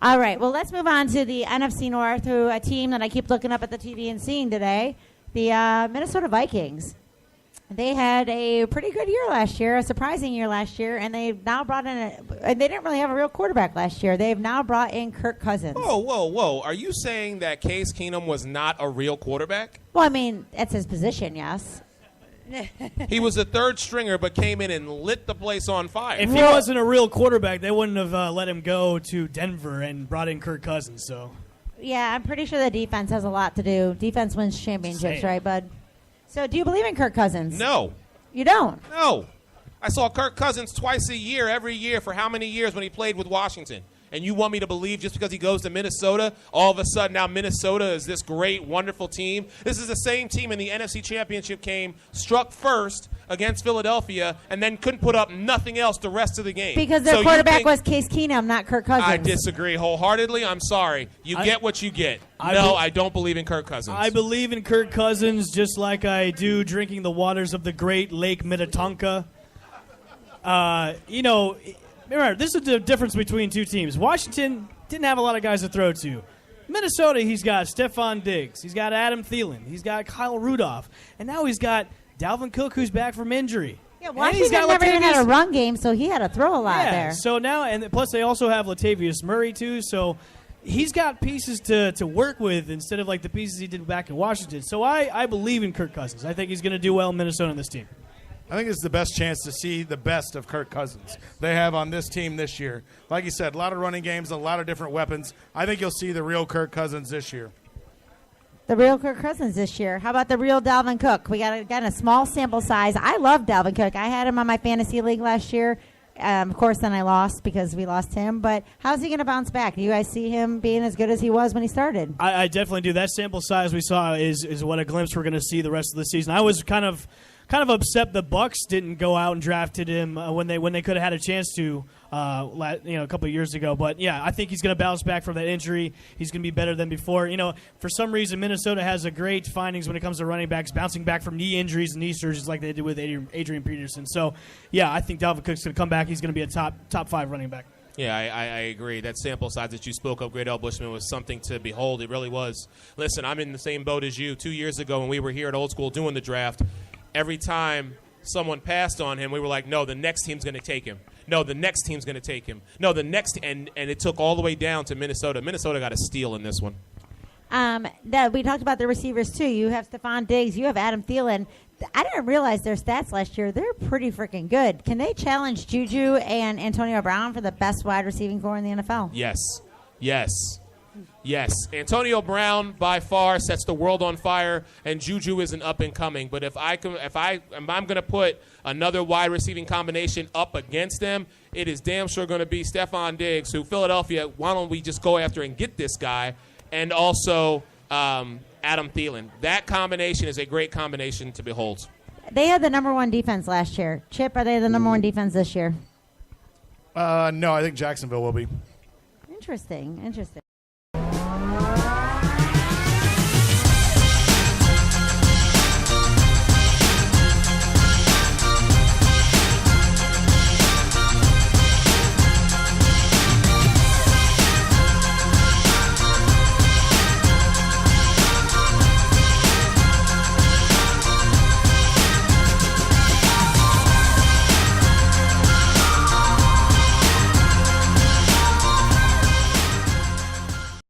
All right, well, let's move on to the NFC North, a team that I keep looking up at the TV and seeing today, the Minnesota Vikings. They had a pretty good year last year, a surprising year last year, and they've now brought in they didn't really have a real quarterback last year. They've now brought in Kirk Cousins. Whoa. Are you saying that Case Keenum was not a real quarterback? Well, I mean, that's his position, yes. He was a third stringer, but came in and lit the place on fire. If he wasn't a real quarterback, they wouldn't have let him go to Denver and brought in Kirk Cousins. So, yeah, I'm pretty sure the defense has a lot to do. Defense wins championships, right, bud? So, do you believe in Kirk Cousins? No. You don't? No. I saw Kirk Cousins twice a year, every year, for how many years when he played with Washington? And you want me to believe just because he goes to Minnesota, all of a sudden now Minnesota is this great, wonderful team? This is the same team in the NFC Championship game, struck first against Philadelphia, and then couldn't put up nothing else the rest of the game. Because their quarterback was Case Keenum, not Kirk Cousins. I disagree wholeheartedly. I'm sorry. You get what you get. I don't believe in Kirk Cousins. I believe in Kirk Cousins just like I do drinking the waters of the great Lake Minnetonka. Remember, this is the difference between two teams. Washington didn't have a lot of guys to throw to. Minnesota, he's got Stephon Diggs. He's got Adam Thielen. He's got Kyle Rudolph. And now he's got Dalvin Cook, who's back from injury. Yeah, Washington never even had a run game, so he had to throw a lot there. So now, and plus they also have Latavius Murray, too. So he's got pieces to work with instead of like the pieces he did back in Washington. So I believe in Kirk Cousins. I think he's going to do well in Minnesota on this team. I think it's the best chance to see the best of Kirk Cousins they have on this team this year. Like you said, a lot of running games, a lot of different weapons. I think you'll see the real Kirk Cousins this year. The real Kirk Cousins this year. How about the real Dalvin Cook? We got a small sample size. I love Dalvin Cook. I had him on my fantasy league last year. Of course, then I lost because we lost him. But how's he going to bounce back? Do you guys see him being as good as he was when he started? I definitely do. That sample size we saw is what a glimpse we're going to see the rest of the season. I was kind of upset the Bucks didn't go out and drafted him when they could have had a chance to a couple of years ago. But yeah, I think he's going to bounce back from that injury. He's going to be better than before. For some reason Minnesota has a great findings when it comes to running backs, bouncing back from knee injuries and knee surgeries like they did with Adrian Peterson. So yeah, I think Dalvin Cook's going to come back. He's going to be a top 5 running back. Yeah, I agree. That sample size that you spoke of, Great L. Bushman, was something to behold. It really was. Listen, I'm in the same boat as you. 2 years ago when we were here at Old School doing the draft, every time someone passed on him, we were like, no, the next team's going to take him. No, the next team's going to take him. No, the next, and it took all the way down to Minnesota. Minnesota got a steal in this one. We talked about the receivers, too. You have Stephon Diggs. You have Adam Thielen. I didn't realize their stats last year. They're pretty freaking good. Can they challenge Juju and Antonio Brown for the best wide receiving core in the NFL? Yes. Antonio Brown by far sets the world on fire, and Juju isn't up and coming. But if I'm going to put another wide receiving combination up against them, it is damn sure going to be Stephon Diggs, who Philadelphia, why don't we just go after and get this guy, and also Adam Thielen. That combination is a great combination to behold. They had the number 1 defense last year. Chip, are they the number 1 defense this year? No, I think Jacksonville will be. Interesting.